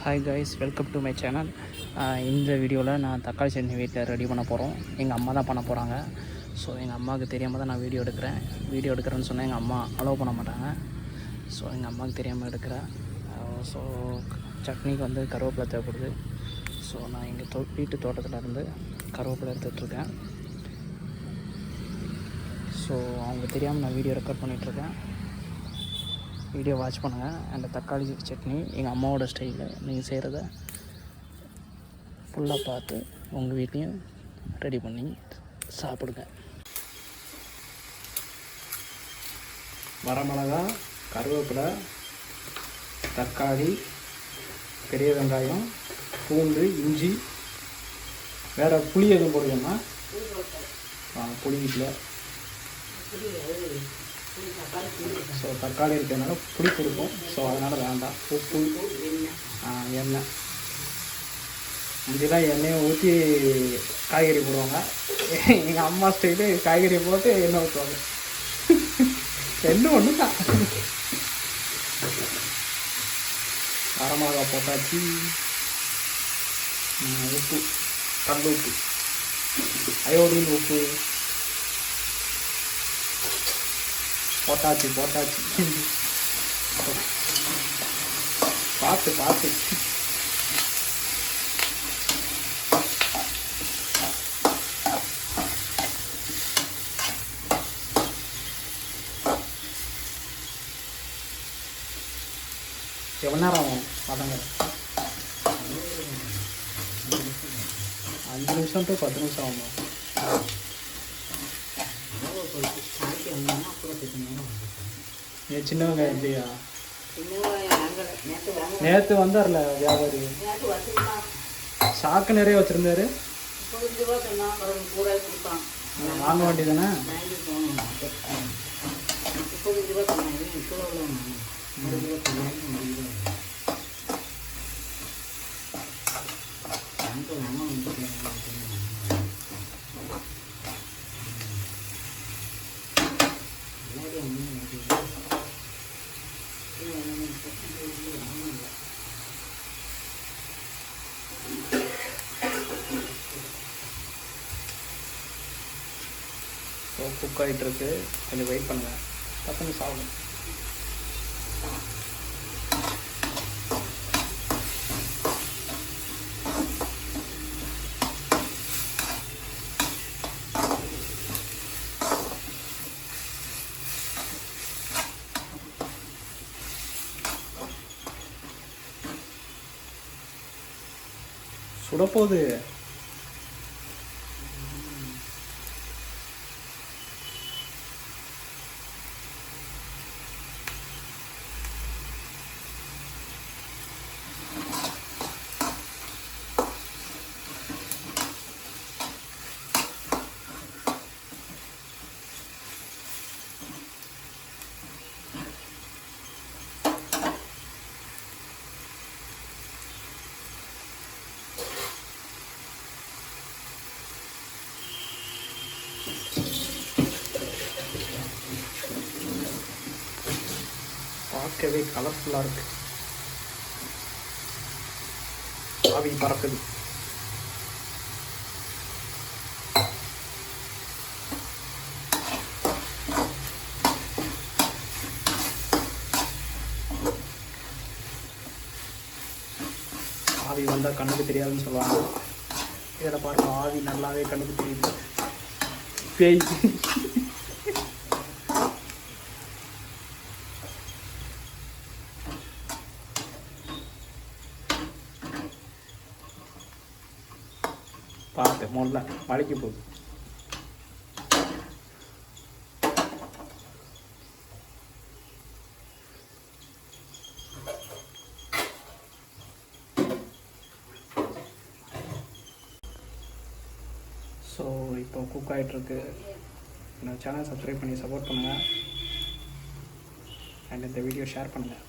Hi guys, welcome to my channel. இந்த வீடியோவில் நான் தக்காளி சட்னி வீட்டில் ரெடி பண்ண போகிறோம். எங்கள் அம்மா தான் பண்ண போகிறாங்க. ஸோ எங்கள் அம்மாவுக்கு தெரியாமல் தான் நான் வீடியோ எடுக்கிறேன்னு சொன்னால் எங்கள் அம்மா அலோவ் பண்ண மாட்டாங்க. ஸோ எங்கள் அம்மாவுக்கு தெரியாமல் எடுக்கிறேன். ஸோ சட்னிக்கு வந்து கருவேப்பிலை தேவைப்படுது. ஸோ நான் எங்கள் வீட்டு தோட்டத்தில் இருந்து கருவேப்பிலை எடுத்துகிட்ருக்கேன். ஸோ அவங்க தெரியாமல் நான் வீடியோ ரெக்கார்ட் பண்ணிகிட்ருக்கேன். வீடியோ வாட்ச் பண்ணுங்கள். அந்த தக்காளி சட்னி எங்கள் அம்மாவோட ஸ்டைலில் நீங்கள் செய்கிறத ஃபுல்லாக பார்த்து உங்கள் வீட்லேயும் ரெடி பண்ணி சாப்பிடுங்க. வரமிளகா, கருவேப்பிலை, தக்காளி, பெரிய வெங்காயம், பூண்டு, இஞ்சி, வேறு புளி எதுவும் போடுவேன்னா புளி வீட்டில். ஸோ தக்காளி இருக்கிறதுனால புளி கொடுக்கும். ஸோ அதனால் வேண்டாம். உப்பு, எண்ணெய். முந்திலாம் எண்ணெயை ஊற்றி காய்கறி போடுவாங்க. எங்கள் அம்மா ஸ்டைலு காய்கறி போட்டு எண்ணெய் ஊற்றுவாங்க. ரெண்டும் ஒன்று தான். வரமிளகா போட்டாச்சு. உப்பு, கல் உப்பு, அயோடின் உப்பு போட்டாச்சு. பார்த்து எவ்வளோ நேரம் ஆகும் பதங்க? 5 நிமிஷம் டு 10 நிமிஷம் ஆகும். சின்ன வெங்காயம் இல்லையா? நேற்று வந்தார்ல வியாபாரி, சாக்கு நிறைய வச்சுருந்தாரு. வாங்க வேண்டியதானே? குக் ஆகிட்டுருக்கு. கொஞ்சம் வெயிட் பண்ணுங்கள். 10 நிமிஷம் ஆகும். சுடப்போகுது. பார்க்கவே கலர்ஃபுல்லாக இருக்கு. ஆவி பறக்குது. ஆவி வந்தால் கண்ணுக்கு தெரியாதுன்னு சொல்லுவாங்க. இதில் பாருங்க, ஆவி நல்லாவே கண்ணுக்கு தெரியுது. பேய். பார்த்து முதல்ல வலிக்கு போகுது. ஸோ இப்போ குக் ஆகிட்டுருக்கு. என்னோடய சேனல் சப்ஸ்கிரைப் பண்ணி சப்போர்ட் பண்ணுங்கள். அண்ட் இந்த வீடியோ ஷேர் பண்ணுங்கள்.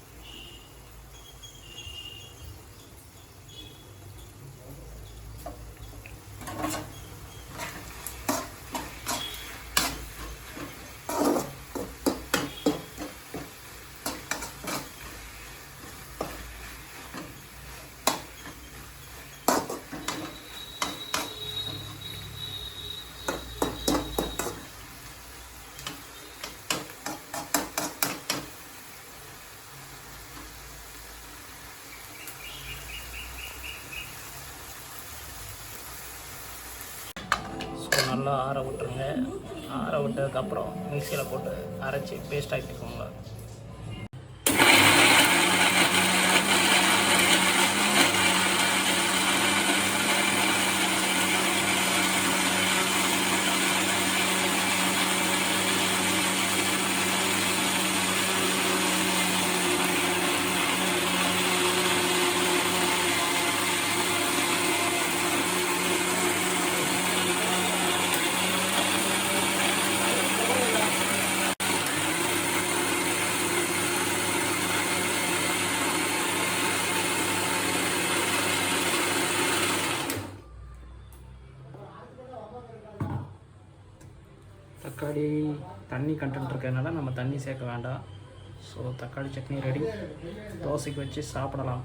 நல்லா ஆற விட்டுருங்க. ஆற விட்டதுக்கப்புறம் மிக்சியில் போட்டு அரைச்சி பேஸ்ட் ஆக்கிக்கோங்க. தக்காளி தண்ணி கண்டென்ட் இருக்கிறதுனால நம்ம தண்ணி சேர்க்க வேண்டாம். ஸோ தக்காளி சட்னி ரெடி. தோசைக்கு வச்சு சாப்பிடலாம்.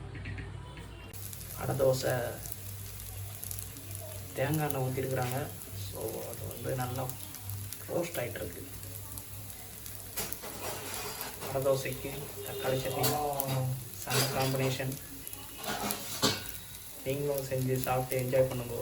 அடை தோசை தேங்காய் எண்ணெய் ஊற்றிருக்குறாங்க. ஸோ அது வந்து நல்லா ரோஸ்ட் ஆகிட்டுருக்கு. அடை தோசைக்கு தக்காளி சட்னி செம்ம காம்பினேஷன். நீங்களும் செஞ்சு சாப்பிட்டு என்ஜாய் பண்ணுங்க.